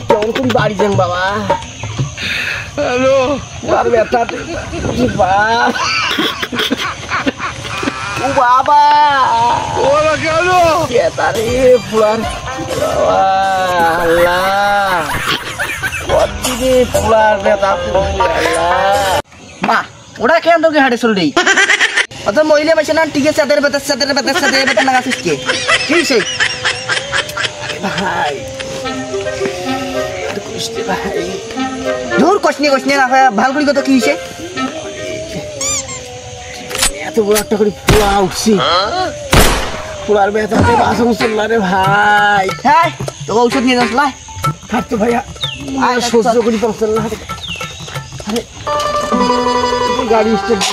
কেমন করে বাড়ি যান বাবা? হ্যালো আর ব্যথা ও বাবা ওরা কেন ব্যথা রে ফুলার বাবা আল্লাহ কতদিনে ফুলার ব্যথা আল্লাহ মা ওরা কেন তোকে হাঁটে চললেই অত মহিলা পাইছে না ঠিক আছে সাদের বেতার লাগাছিস কে কি সে ভাই ভাই দূর কষনি না ভাল করি কত কি হয়েছে এত বড় একটা করে পোলা উঠছি পোলার ব্যথাতে বাসন চললা রে ভাই হ্যাঁ তোকে ঔষধ নিয়ে যাস লাই হাঁটতো ভাইয়া আর সহ্য করি পারছেন না আরে গাড়ি স্টার্ট